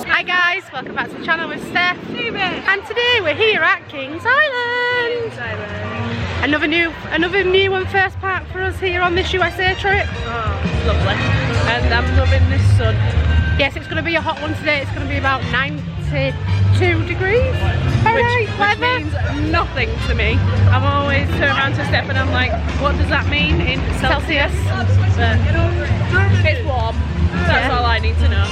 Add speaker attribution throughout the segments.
Speaker 1: Hi guys, welcome back to the channel with Steph. And today we're here at Kings Island. Another new and first park for us here on this USA trip.
Speaker 2: Oh, it's lovely. And I'm loving this sun.
Speaker 1: Yes, it's going to be a hot one today. It's going to be about 92 degrees.
Speaker 2: Which means nothing to me. I'm always turn around to Steph and I'm like, what does that mean in Celsius? But it's warm. That's all I need to know.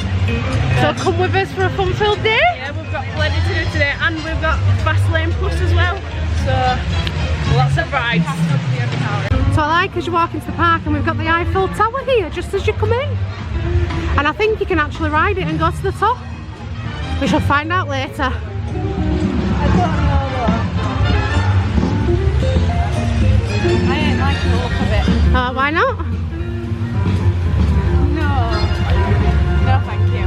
Speaker 1: So come with us for a fun-filled day.
Speaker 2: Yeah, we've got plenty to do today, and we've got Fastlane Plus as well. So lots of rides.
Speaker 1: So I like as you walk into the park, and we've got the Eiffel Tower here just as you come in. And I think you can actually ride it and go to the top. We shall find out later.
Speaker 2: I ain't like the look of it.
Speaker 1: Why not?
Speaker 2: No, thank you.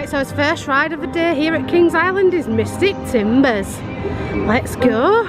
Speaker 1: So his first ride of the day here at Kings Island is Mystic Timbers. Let's go.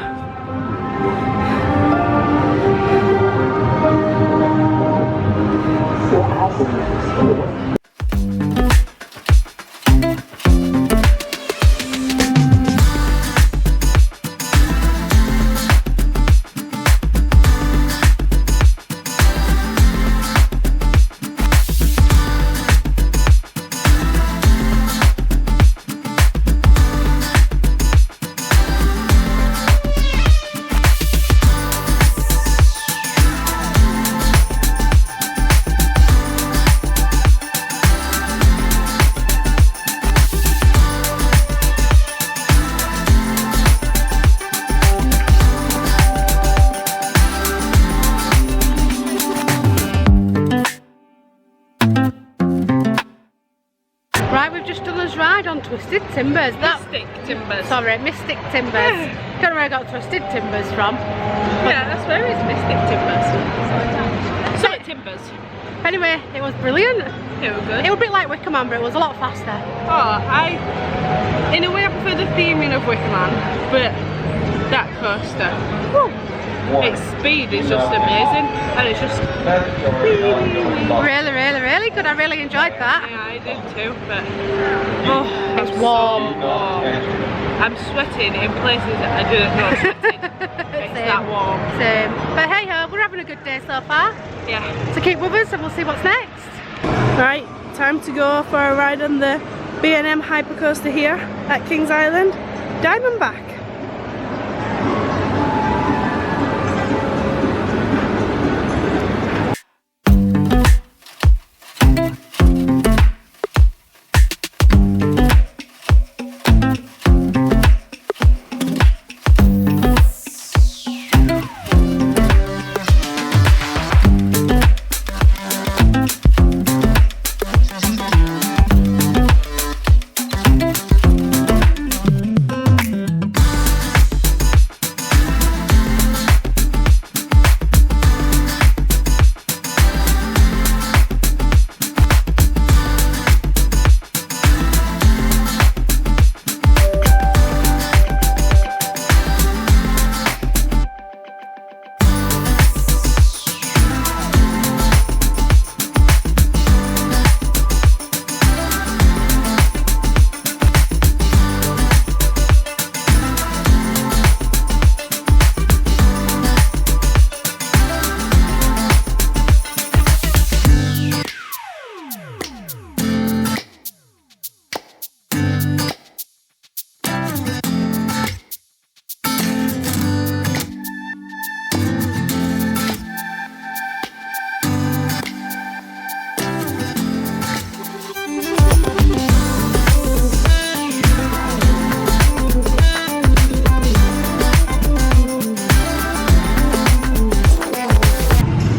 Speaker 1: Right, we've just done this ride on Twisted Timbers.
Speaker 2: Mystic Timbers.
Speaker 1: Sorry, Mystic Timbers. Don't know where I got Twisted Timbers from.
Speaker 2: Yeah, that's where it's Mystic Timbers. So Timbers.
Speaker 1: Anyway, it was brilliant.
Speaker 2: It was good.
Speaker 1: It was a bit like Wicker Man, but it was a lot faster.
Speaker 2: Oh, in a way I prefer the theming of Wicker Man, but that coaster, its speed is just amazing, and it's just
Speaker 1: really good. I really enjoyed that.
Speaker 2: Yeah, I did too, but
Speaker 1: It's warm.
Speaker 2: So warm. I'm sweating in places that I didn't know sweating. It's that warm.
Speaker 1: Same. But hey ho, we're having a good day so far.
Speaker 2: Yeah.
Speaker 1: So keep with us and we'll see what's next.
Speaker 2: Right, time to go for a ride on the B&M Hypercoaster here at Kings Island, Diamondback.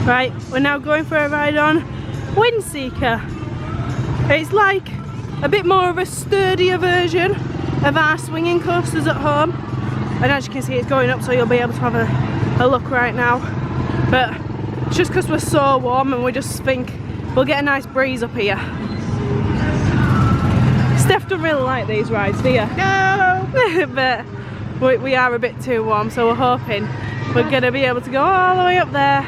Speaker 2: Right, we're now going for a ride on Windseeker. It's like a bit more of a sturdier version of our swinging coasters at home. And as you can see, it's going up, so you'll be able to have a look right now. But it's just because we're so warm and we just think we'll get a nice breeze up here. Steph doesn't really like these rides, do you?
Speaker 1: No!
Speaker 2: But we are a bit too warm, so we're hoping we're going to be able to go all the way up there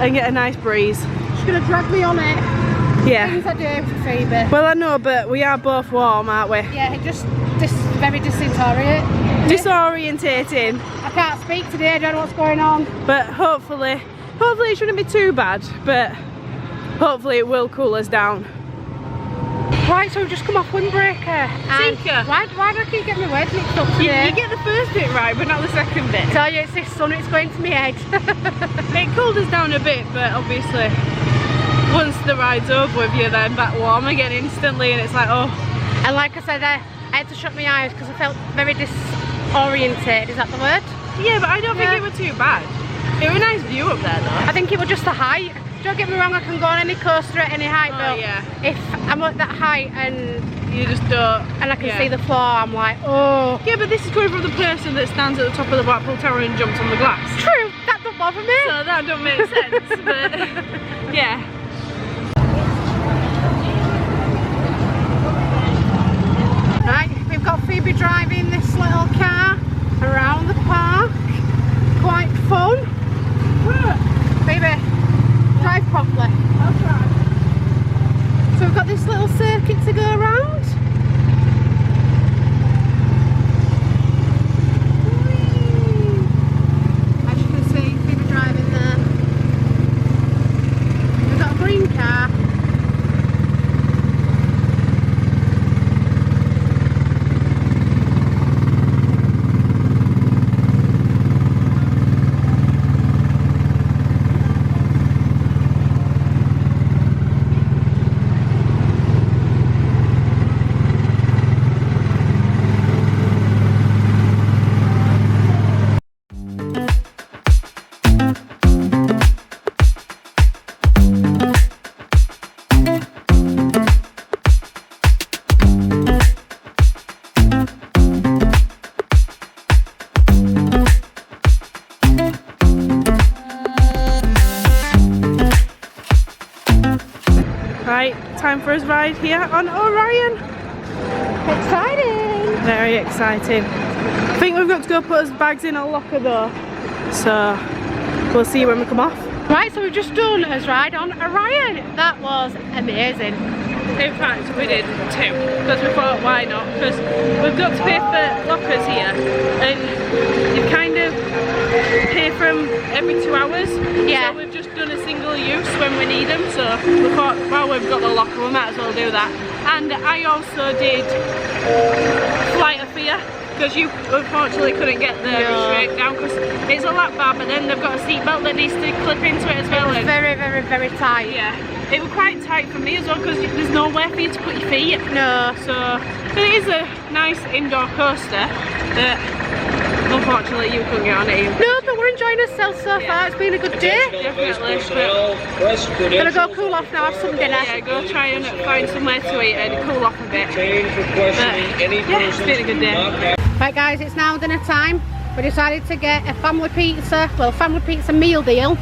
Speaker 2: and get a nice breeze.
Speaker 1: She's going to drag me on it.
Speaker 2: Yeah.
Speaker 1: Things I do for Phoebe.
Speaker 2: Well, I know, but we are both warm, aren't we?
Speaker 1: Yeah, it just very disorientating. I can't speak today, I don't know what's going on.
Speaker 2: But hopefully it shouldn't be too bad, but hopefully it will cool us down.
Speaker 1: Right, so we've just come off Windbreaker.
Speaker 2: Seeker.
Speaker 1: Why do I keep getting my words mixed up today?
Speaker 2: You get the first bit right, but not the second bit.
Speaker 1: Tell you, it's this sun, it's going to my head.
Speaker 2: It cooled us down a bit, but obviously once the ride's over with, you're then back warm again instantly, and it's like, oh.
Speaker 1: And like I said, I had to shut my eyes because I felt very disoriented. Is that the word?
Speaker 2: Yeah, but I don't think it was too bad. It was a nice view up there though.
Speaker 1: I think it was just the height. Don't get me wrong, I can go on any coaster at any height, but if I'm at that height and
Speaker 2: you just don't,
Speaker 1: and I can see the floor, I'm like, oh.
Speaker 2: Yeah, but this is coming from the person that stands at the top of the Blackpool Tower and jumps on the glass.
Speaker 1: True, that don't bother me.
Speaker 2: So that don't make sense, but yeah.
Speaker 1: Right, we've got Phoebe driving this little car around the park. Quite fun. Phoebe, drive properly.
Speaker 2: I'll try.
Speaker 1: So we've got this little circuit to go around. As you can see, Phoebe driving there. We've got a green car.
Speaker 2: Right, time for us ride here on Orion.
Speaker 1: Exciting!
Speaker 2: Very exciting. I think we've got to go put us bags in a locker though, so we'll see when we come off.
Speaker 1: Right, so we've just done a ride on Orion. That was amazing.
Speaker 2: In fact, we did two, because we thought, why not? Because we've got to pay for lockers here, and you kind of pay for them every 2 hours.
Speaker 1: Yeah.
Speaker 2: So we've just done a single use when we need them, so we thought, well, we've got the locker, we might as well do that. And I also did Flight of Fear, because you unfortunately couldn't get the restrict down because it's a lap bar, but then they've got a seatbelt that needs to clip into it as well.
Speaker 1: It's very tight.
Speaker 2: Yeah, it was quite tight for me as well because there's nowhere for you to put your feet.
Speaker 1: No.
Speaker 2: So, but it is a nice indoor coaster that unfortunately you couldn't get on it either.
Speaker 1: No, but we're enjoying ourselves so far. It's been a good day.
Speaker 2: Definitely.
Speaker 1: Gonna go cool off now, have some dinner.
Speaker 2: Yeah, go try and find somewhere to eat and cool off a bit. But, yeah, it's been a good day.
Speaker 1: Right guys, it's now dinner time. We decided to get a family pizza meal deal.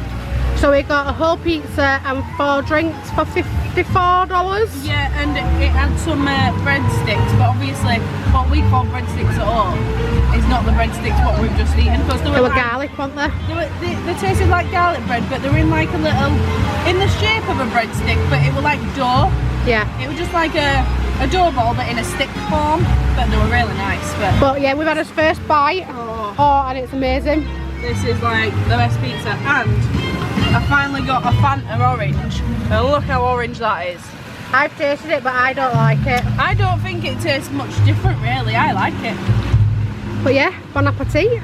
Speaker 1: So we got a whole pizza and 4 drinks for $54.
Speaker 2: Yeah, and it had some breadsticks, but obviously what we call breadsticks at all is not the breadsticks what we've just eaten. Because
Speaker 1: they were like, garlic, weren't they?
Speaker 2: They tasted like garlic bread, but they were in like a little, in the shape of a breadstick, but it was like dough.
Speaker 1: Yeah.
Speaker 2: It was just like a dough ball, but in a stick form. But they were really nice. But
Speaker 1: yeah, we've had our first bite. Oh, and it's amazing.
Speaker 2: This is like the best pizza, and I finally got a Fanta orange, and look how orange that is.
Speaker 1: I've tasted it, but I don't like it.
Speaker 2: I don't think it tastes much different really, I like it.
Speaker 1: But yeah, bon appetit.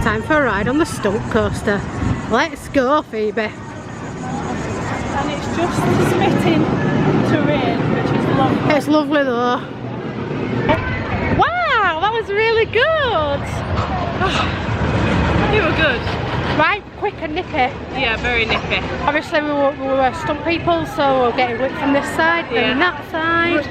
Speaker 1: Time for a ride on the stunt coaster. Let's go, Phoebe.
Speaker 2: And it's just spitting to rain, which is lovely.
Speaker 1: It's lovely though. Wow, that was really good.
Speaker 2: You were good.
Speaker 1: Right, quick and nippy.
Speaker 2: Yeah, very nippy.
Speaker 1: Obviously we were stunt people, so we're getting whipped from this side, then that side.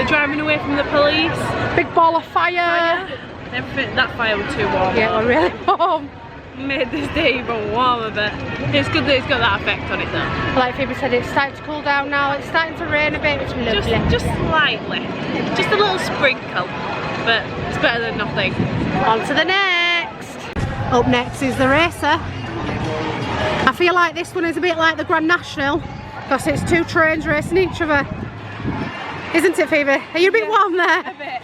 Speaker 2: Driving away from the police.
Speaker 1: Big ball of fire.
Speaker 2: Everything, that fire was too warm.
Speaker 1: Yeah, we're really warm.
Speaker 2: Made this day even warmer, but it's good that it's got that effect on it though.
Speaker 1: Like Phoebe said, it's starting to cool down now. It's starting to rain a bit, which is lovely.
Speaker 2: Just slightly. Just a little sprinkle, but it's better than nothing.
Speaker 1: On to the next. Up next is the racer. I feel like this one is a bit like the Grand National because it's two trains racing each other. Isn't it, Phoebe? Are you a bit warm there?
Speaker 2: A bit.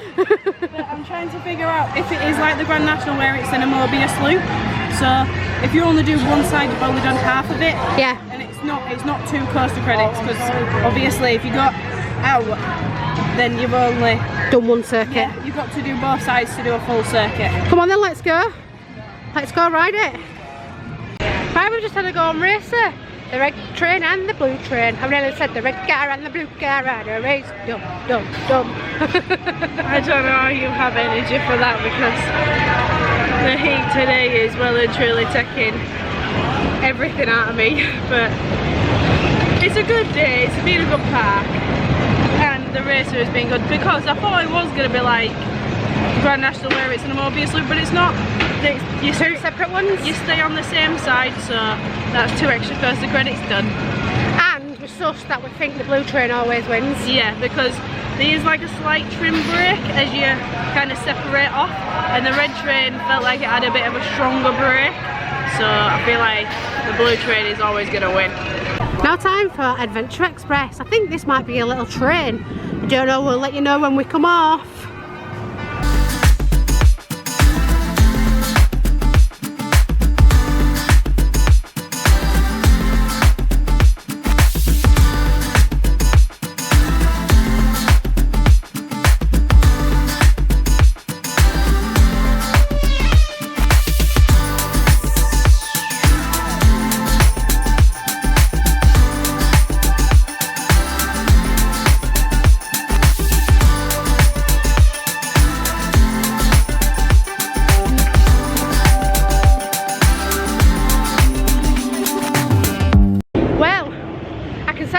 Speaker 2: But I'm trying to figure out if it is like the Grand National where it's in a Mobius loop. So if you only do one side, you've only done half of it.
Speaker 1: Yeah.
Speaker 2: And it's not two coaster credits because obviously if you got out, then you've only
Speaker 1: done one circuit.
Speaker 2: Yeah, you've got to do both sides to do a full circuit.
Speaker 1: Come on then, let's go. Let's go ride it. Right, we've just had a go on racer. The red train and the blue train. I've nearly said the red car and the blue car ride a race. Dum, dum, dum.
Speaker 2: I don't know how you have energy for that because the heat today is well and truly taking everything out of me. But it's a good day, it's been a good park. And the racer has been good because I thought it was going to be like Grand National where it's in a Mobius loop, but it's not. You
Speaker 1: Two separate ones?
Speaker 2: You stay on the same side, so that's 2 extra coaster credits done.
Speaker 1: And we're sussed that we think the blue train always wins.
Speaker 2: Yeah, because there is like a slight trim brake as you kind of separate off, and the red train felt like it had a bit of a stronger brake, so I feel like the blue train is always going to win.
Speaker 1: Now time for Adventure Express. I think this might be a little train. I don't know, we'll let you know when we come off.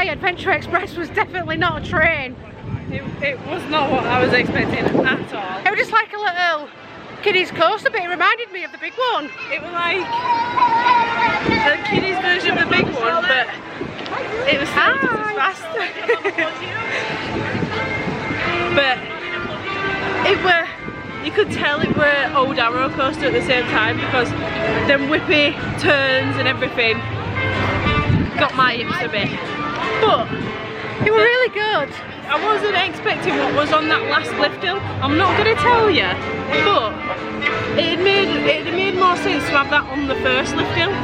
Speaker 1: Adventure Express was definitely not a train.
Speaker 2: It was not what I was expecting at all.
Speaker 1: It was just like a little kiddies coaster, but it reminded me of the big one.
Speaker 2: It was like a kiddies version of the big one, but it was still just as fast. But you could tell it were old Arrow coaster at the same time because them whippy turns and everything got my hips a bit. But
Speaker 1: they were really good.
Speaker 2: I wasn't expecting what was on that last lift hill. I'm not going to tell you, but it made more sense to have that on the first lift hill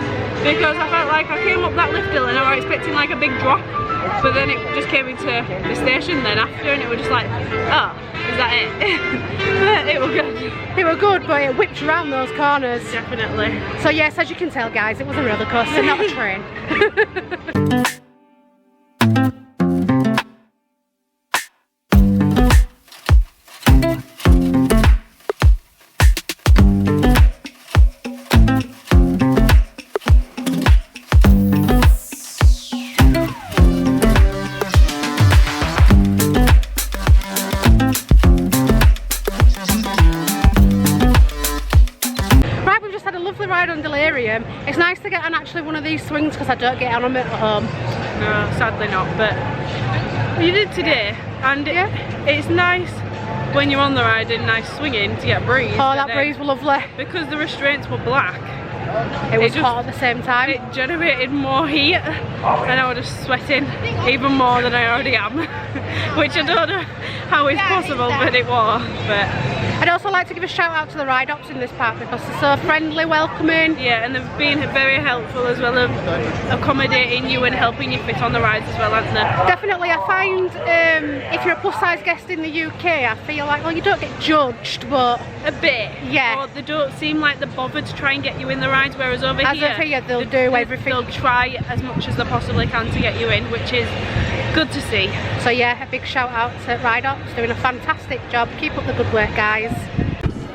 Speaker 2: because I felt like I came up that lift hill and I was expecting like a big drop, but then it just came into the station then after and it was just like, oh, is that it? But it was good.
Speaker 1: They were good, but it whipped around those corners.
Speaker 2: Definitely.
Speaker 1: So yes, as you can tell guys, it was a roller coaster, not a train. It's nice to get on actually one of these swings because I don't get on them at home.
Speaker 2: No, sadly not, but you did today, and yeah, it's nice when you're on the ride and nice swinging to get a breeze.
Speaker 1: Oh, that breeze was lovely.
Speaker 2: Because the restraints were black,
Speaker 1: It was
Speaker 2: just-
Speaker 1: hot at the same time.
Speaker 2: It generated more heat and I was just sweating even more than I already am. Which I don't know how it's possible, but it was. But
Speaker 1: I'd also like to give a shout out to the ride ops in this park because they're so friendly, welcoming.
Speaker 2: yeah, and they've been very helpful as well of accommodating you and helping you fit on the rides as well, haven't they?
Speaker 1: Definitely, I find if you're a plus size guest in the UK, I feel like, well, you don't get judged, but
Speaker 2: A bit.
Speaker 1: Yeah.
Speaker 2: Or they don't seem like they're bothered to try and get you in the rides, whereas over
Speaker 1: as
Speaker 2: here,
Speaker 1: of here, they'll do everything.
Speaker 2: they'll try as much as they possibly can to get you in, which is good to see.
Speaker 1: So yeah, a big shout out to Ride Ops, doing a fantastic job. Keep up the good work, guys.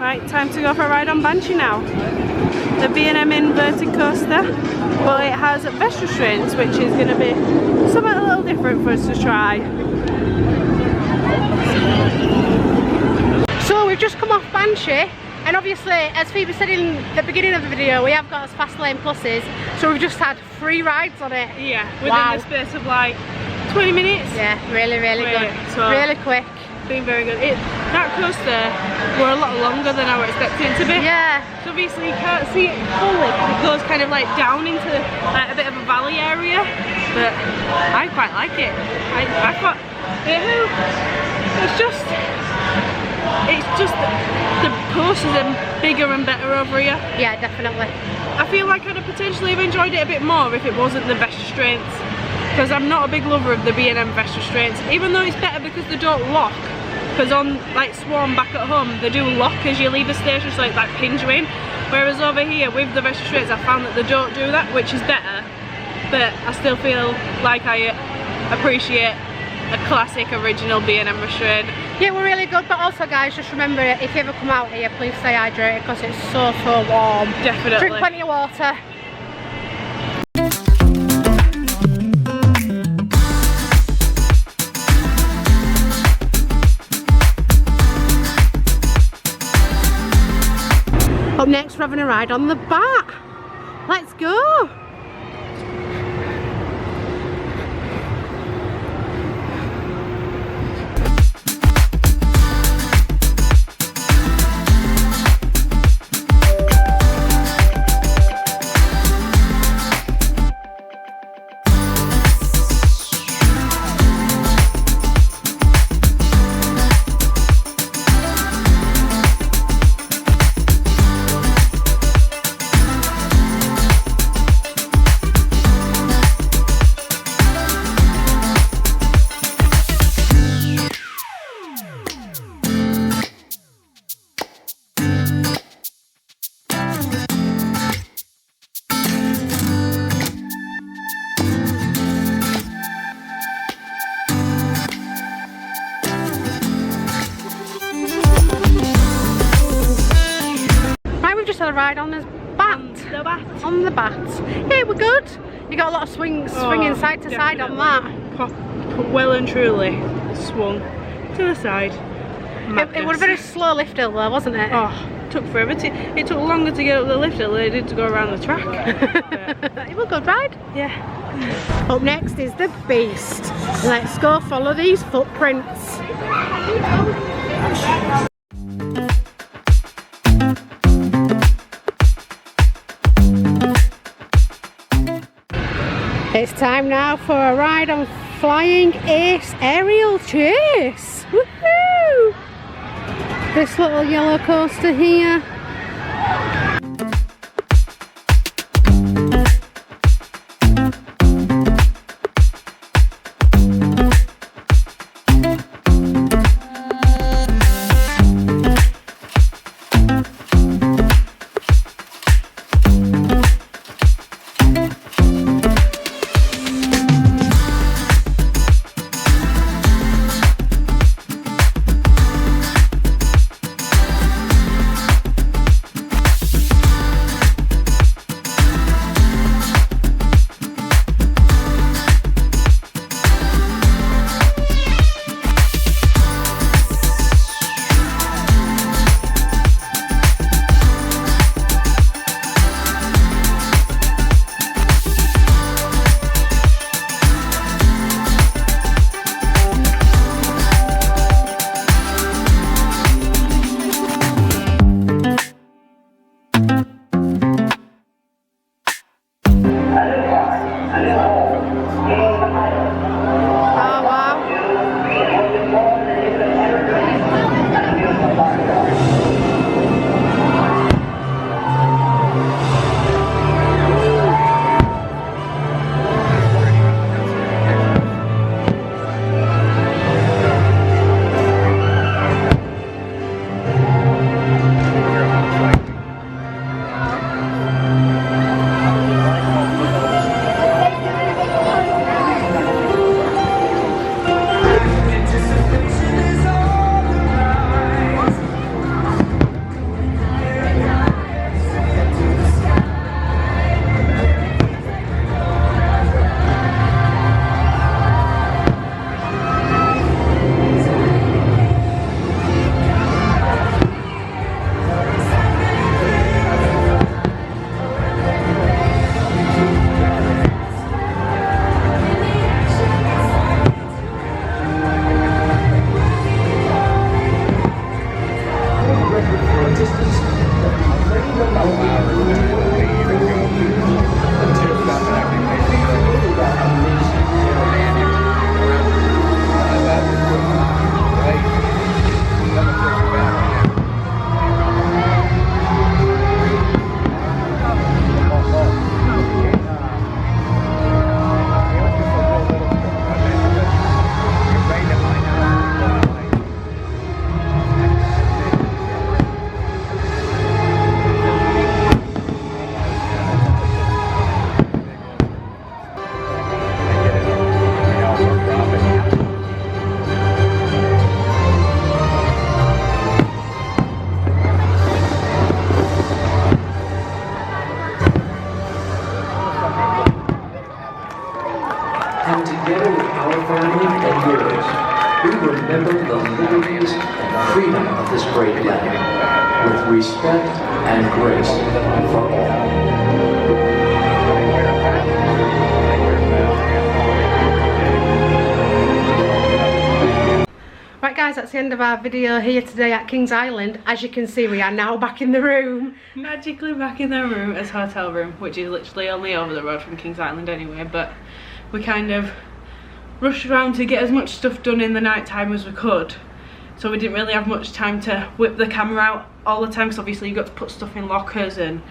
Speaker 2: Right, time to go for a ride on Banshee now. The B&M inverted coaster, but it has vest restraints, which is going to be something a little different for us to try.
Speaker 1: So we've just come off Banshee, and obviously, as Phoebe said in the beginning of the video, we have got us fast lane pluses, so we've just had 3 rides on it.
Speaker 2: Yeah, within
Speaker 1: Wow.
Speaker 2: the space of like 20 minutes.
Speaker 1: Yeah, really good.
Speaker 2: So
Speaker 1: Really quick.
Speaker 2: been very good. That coaster were a lot longer than I was expecting it to be.
Speaker 1: Yeah.
Speaker 2: So obviously you can't see it fully. It goes kind of like down into like a bit of a valley area, but I quite like it. I thought it's just the coasters are bigger and better over here.
Speaker 1: Yeah, definitely.
Speaker 2: I feel like I'd have potentially have enjoyed it a bit more if it wasn't the vest restraints, because I'm not a big lover of the B&M vest restraints, even though it's better because they don't lock. Because on like Swan back at home, they do lock as you leave the station, so it like pins you in. Whereas over here with the vest restraints, I found that they don't do that, which is better. But I still feel like I appreciate a classic original B&M restraint.
Speaker 1: Yeah, we're really good, but also guys, just remember, if you ever come out here, please stay hydrated because it's so warm.
Speaker 2: Definitely.
Speaker 1: Drink plenty of water. Up next, we're having a ride on the Bat. Let's go. Had a ride on the Bat. On the Bat. Yeah, we're good. You got a lot of swinging side to side on that.
Speaker 2: Well and truly swung to the side.
Speaker 1: It would have been a slow lift hill though, wasn't it?
Speaker 2: Oh, took forever it took longer to get up the lift hill than it did to go around the track.
Speaker 1: It was a good ride.
Speaker 2: Yeah.
Speaker 1: Up next is the Beast. Let's go follow these footprints. It's time now for a ride on Flying Ace Aerial Chase. Woohoo! This little yellow coaster here.
Speaker 3: this great land with respect and grace for all.
Speaker 1: Right guys, that's the end of our video here today at Kings Island. As you can see, we are now back in the room.
Speaker 2: Magically back in their room as hotel room, which is literally only over the road from Kings Island anyway, but we kind of rushed around to get as much stuff done in the night time as we could. So we didn't really have much time to whip the camera out all the time, because obviously you got to put stuff in lockers, and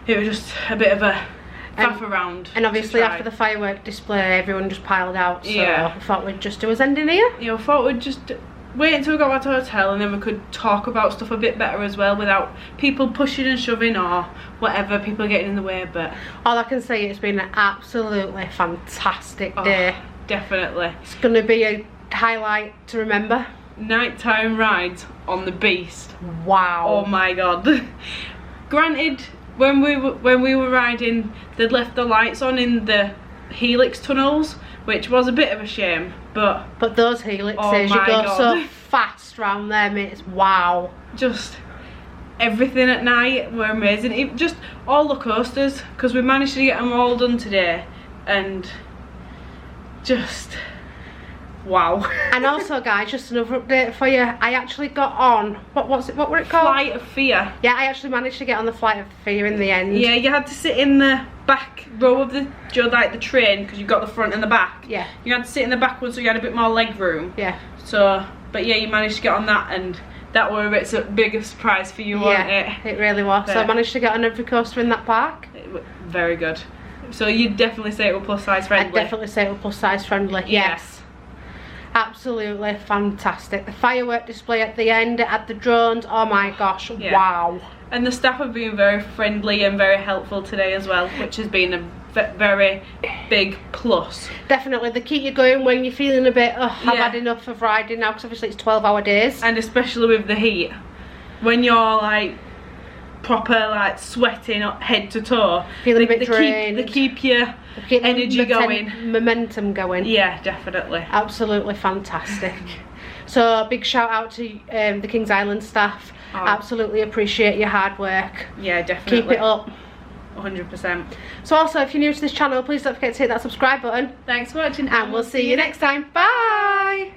Speaker 2: it was just a bit of a faff around.
Speaker 1: And obviously after the firework display, everyone just piled out, so
Speaker 2: yeah.
Speaker 1: I thought we'd just do us ending here.
Speaker 2: Yeah, I thought we'd just wait until we got back to the hotel, and then we could talk about stuff a bit better as well, without people pushing and shoving or whatever, people getting in the way. But
Speaker 1: all I can say, it's been an absolutely fantastic day.
Speaker 2: Definitely.
Speaker 1: It's going to be a highlight to remember.
Speaker 2: Nighttime rides on the Beast.
Speaker 1: Wow.
Speaker 2: Oh my god. Granted, when we were riding, they'd left the lights on in the Helix tunnels, which was a bit of a shame, but
Speaker 1: those helixes,
Speaker 2: oh
Speaker 1: you go
Speaker 2: God.
Speaker 1: so fast round them, it's wow.
Speaker 2: Just everything at night were amazing. Just all the coasters, because we managed to get them all done today, and just wow.
Speaker 1: And also guys, just another update for you, I actually got on, what were it called?
Speaker 2: Flight of Fear.
Speaker 1: Yeah, I actually managed to get on the Flight of Fear in the end.
Speaker 2: Yeah, you had to sit in the back row of the, like the train, because you've got the front and the back.
Speaker 1: Yeah.
Speaker 2: You had to sit in the back one, so you had a bit more leg room.
Speaker 1: Yeah.
Speaker 2: So, but yeah, you managed to get on that, and that was a bit big surprise for you, wasn't it?
Speaker 1: It really was. So I managed to get on every coaster in that park.
Speaker 2: It was very good. So you'd definitely say it was plus size friendly?
Speaker 1: I'd definitely say it was plus size friendly, yes. Absolutely fantastic. The firework display at the end, it had the drones, oh my gosh,
Speaker 2: yeah.
Speaker 1: Wow.
Speaker 2: And the staff have been very friendly and very helpful today as well, which has been a very big plus.
Speaker 1: Definitely, they keep you going when you're feeling a bit, oh, I've
Speaker 2: Yeah.
Speaker 1: had enough of riding now, because obviously it's 12-hour days.
Speaker 2: And especially with the heat, when you're like proper like sweating head to toe,
Speaker 1: Feeling a bit
Speaker 2: they keep your energy going.
Speaker 1: Momentum going.
Speaker 2: Yeah, definitely.
Speaker 1: Absolutely fantastic. So a big shout out to the Kings Island staff. Absolutely appreciate your hard work.
Speaker 2: Yeah, definitely.
Speaker 1: Keep it up.
Speaker 2: 100%.
Speaker 1: So also, if you're new to this channel, please don't forget to hit that subscribe button.
Speaker 2: Thanks for watching,
Speaker 1: And we'll see you next time. Bye!